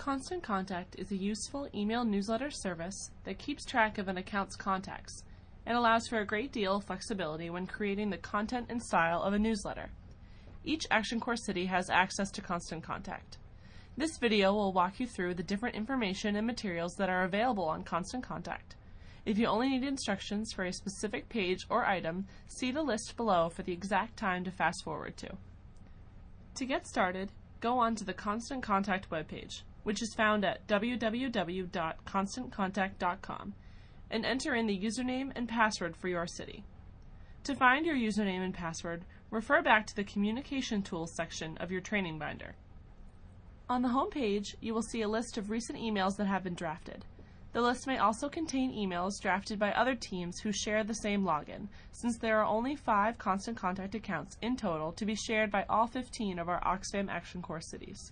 Constant Contact is a useful email newsletter service that keeps track of an account's contacts and allows for a great deal of flexibility when creating the content and style of a newsletter. Each Action Corps city has access to Constant Contact. This video will walk you through the different information and materials that are available on Constant Contact. If you only need instructions for a specific page or item, see the list below for the exact time to fast forward to. To get started, go on to the Constant Contact webpage, which is found at www.constantcontact.com, and enter in the username and password for your city. To find your username and password, refer back to the Communication Tools section of your training binder. On the home page, you will see a list of recent emails that have been drafted. The list may also contain emails drafted by other teams who share the same login, since there are only 5 Constant Contact accounts in total to be shared by all 15 of our Oxfam Action Corps cities.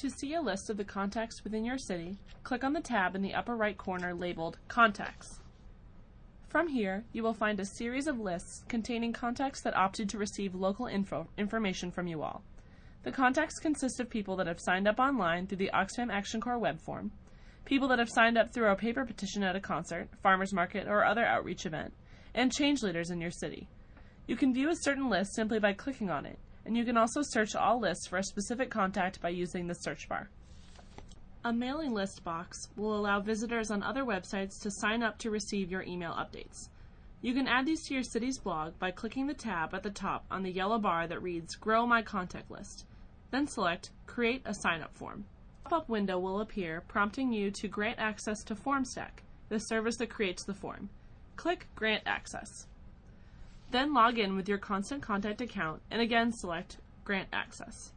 To see a list of the contacts within your city, click on the tab in the upper right corner labeled Contacts. From here, you will find a series of lists containing contacts that opted to receive local information from you all. The contacts consist of people that have signed up online through the Oxfam Action Corps web form, people that have signed up through a paper petition at a concert, farmer's market, or other outreach event, and change leaders in your city. You can view a certain list simply by clicking on it, and you can also search all lists for a specific contact by using the search bar. A mailing list box will allow visitors on other websites to sign up to receive your email updates. You can add these to your city's blog by clicking the tab at the top on the yellow bar that reads Grow My Contact List. Then select Create a Sign-up Form. A pop-up window will appear prompting you to grant access to FormStack, the service that creates the form. Click Grant Access. Then log in with your Constant Contact account and again select Grant Access.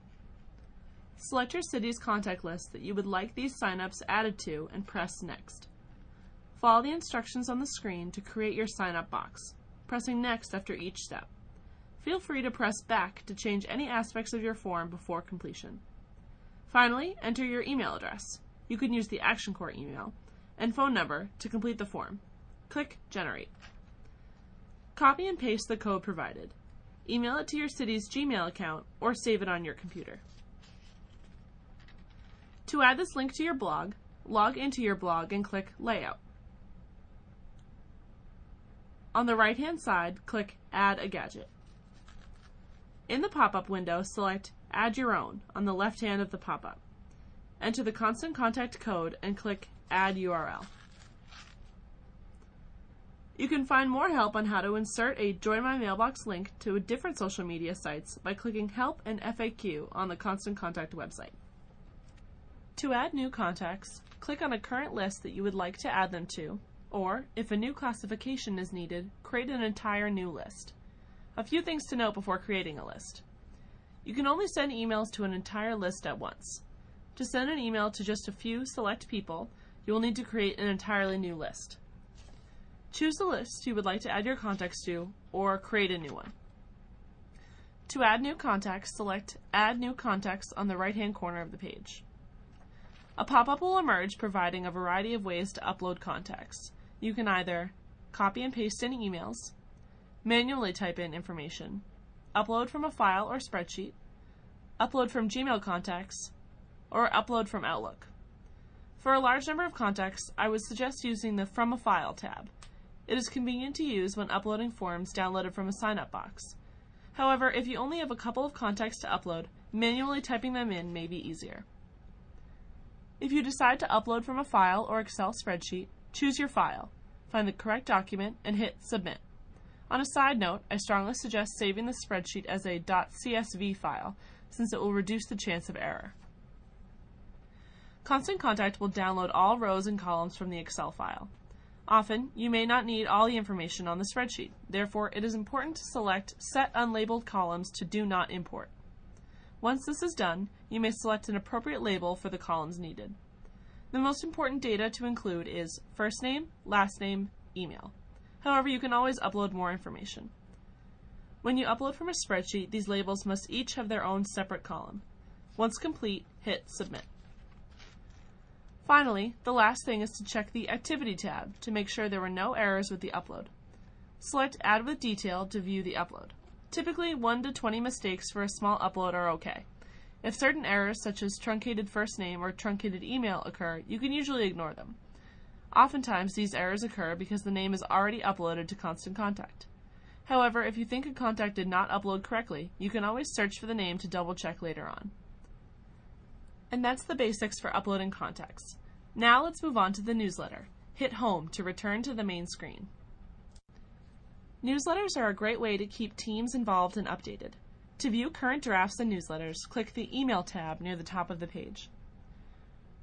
Select your city's contact list that you would like these sign-ups added to and press Next. Follow the instructions on the screen to create your sign-up box, pressing Next after each step. Feel free to press Back to change any aspects of your form before completion. Finally, enter your email address. You can use the Action Corps email and phone number to complete the form. Click Generate. Copy and paste the code provided. Email it to your city's Gmail account or save it on your computer. To add this link to your blog, log into your blog and click Layout. On the right-hand side, click Add a Gadget. In the pop-up window, select Add Your Own on the left hand of the pop-up. Enter the Constant Contact code and click Add URL. You can find more help on how to insert a Join My Mailbox link to different social media sites by clicking Help and FAQ on the Constant Contact website. To add new contacts, click on a current list that you would like to add them to, or, if a new classification is needed, create an entire new list. A few things to note before creating a list. You can only send emails to an entire list at once. To send an email to just a few select people, you will need to create an entirely new list. Choose the list you would like to add your contacts to, or create a new one. To add new contacts, select Add New Contacts on the right-hand corner of the page. A pop-up will emerge providing a variety of ways to upload contacts. You can either copy and paste any emails, manually type in information, upload from a file or spreadsheet, upload from Gmail contacts, or upload from Outlook. For a large number of contacts, I would suggest using the From a File tab. It is convenient to use when uploading forms downloaded from a sign-up box. However, if you only have a couple of contacts to upload, manually typing them in may be easier. If you decide to upload from a file or Excel spreadsheet, choose your file, find the correct document, and hit Submit. On a side note, I strongly suggest saving the spreadsheet as a .csv file, since it will reduce the chance of error. Constant Contact will download all rows and columns from the Excel file. Often, you may not need all the information on the spreadsheet. Therefore, it is important to select Set Unlabeled Columns to Do Not Import. Once this is done, you may select an appropriate label for the columns needed. The most important data to include is first name, last name, email. However, you can always upload more information. When you upload from a spreadsheet, these labels must each have their own separate column. Once complete, hit Submit. Finally, the last thing is to check the Activity tab to make sure there were no errors with the upload. Select Add with Detail to view the upload. Typically, 1 to 20 mistakes for a small upload are okay. If certain errors such as truncated first name or truncated email occur, you can usually ignore them. Oftentimes, these errors occur because the name is already uploaded to Constant Contact. However, if you think a contact did not upload correctly, you can always search for the name to double-check later on. And that's the basics for uploading contacts. Now let's move on to the newsletter. Hit Home to return to the main screen. Newsletters are a great way to keep teams involved and updated. To view current drafts and newsletters, click the Email tab near the top of the page.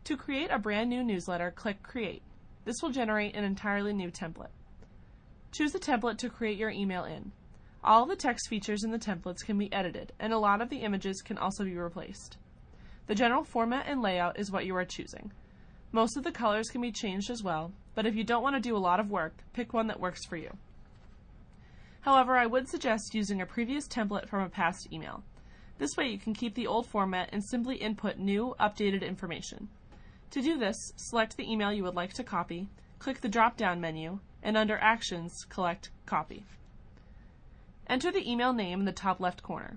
To create a brand new newsletter, click Create. This will generate an entirely new template. Choose a template to create your email in. All the text features in the templates can be edited, and a lot of the images can also be replaced. The general format and layout is what you are choosing. Most of the colors can be changed as well, but if you don't want to do a lot of work, pick one that works for you. However, I would suggest using a previous template from a past email. This way you can keep the old format and simply input new, updated information. To do this, select the email you would like to copy, click the drop-down menu, and under Actions, select Copy. Enter the email name in the top left corner.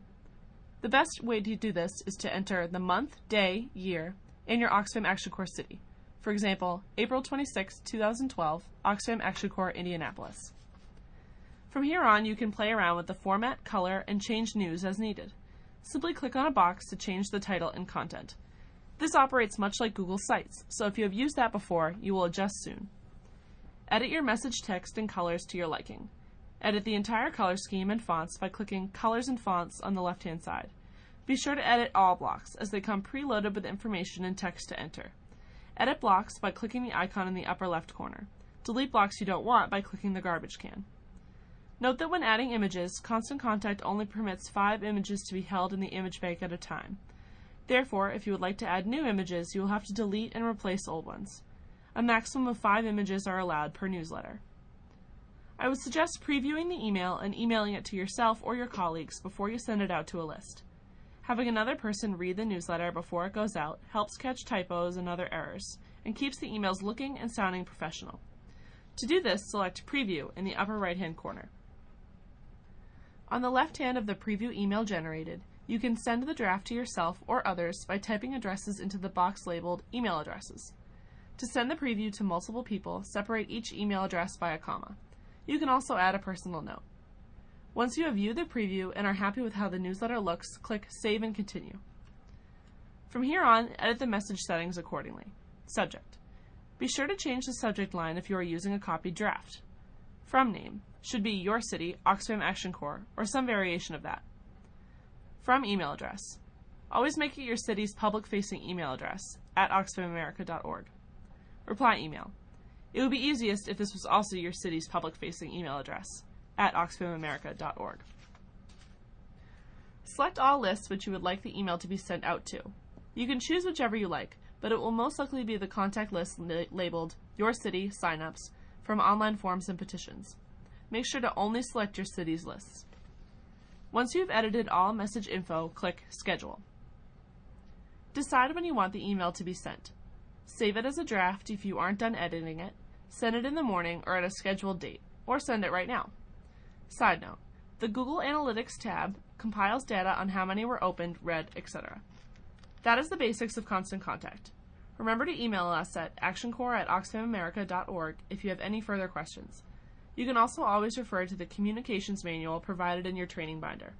The best way to do this is to enter the month, day, year, and your Oxfam Action Corps city. For example, April 26, 2012, Oxfam Action Corps, Indianapolis. From here on, you can play around with the format, color, and change news as needed. Simply click on a box to change the title and content. This operates much like Google Sites, so if you have used that before, you will adjust soon. Edit your message text and colors to your liking. Edit the entire color scheme and fonts by clicking Colors and Fonts on the left-hand side. Be sure to edit all blocks, as they come preloaded with information and text to enter. Edit blocks by clicking the icon in the upper left corner. Delete blocks you don't want by clicking the garbage can. Note that when adding images, Constant Contact only permits 5 images to be held in the image bank at a time. Therefore, if you would like to add new images, you will have to delete and replace old ones. A maximum of 5 images are allowed per newsletter. I would suggest previewing the email and emailing it to yourself or your colleagues before you send it out to a list. Having another person read the newsletter before it goes out helps catch typos and other errors, and keeps the emails looking and sounding professional. To do this, select Preview in the upper right-hand corner. On the left hand of the preview email generated, you can send the draft to yourself or others by typing addresses into the box labeled Email Addresses. To send the preview to multiple people, separate each email address by a comma. You can also add a personal note. Once you have viewed the preview and are happy with how the newsletter looks, click Save and Continue. From here on, edit the message settings accordingly. Subject. Be sure to change the subject line if you are using a copied draft. From name should be Your City, Oxfam Action Corps, or some variation of that. From email address. Always make it your city's public-facing email address, at oxfamamerica.org. Reply email. It would be easiest if this was also your city's public-facing email address, at oxfamamerica.org. Select all lists which you would like the email to be sent out to. You can choose whichever you like, but it will most likely be the contact list labeled Your City Signups from online forms and petitions. Make sure to only select your city's lists. Once you've edited all message info, click Schedule. Decide when you want the email to be sent. Save it as a draft if you aren't done editing it, send it in the morning or at a scheduled date, or send it right now. Side note, the Google Analytics tab compiles data on how many were opened, read, etc. That is the basics of Constant Contact. Remember to email us at actioncorps@oxfamamerica.org if you have any further questions. You can also always refer to the communications manual provided in your training binder.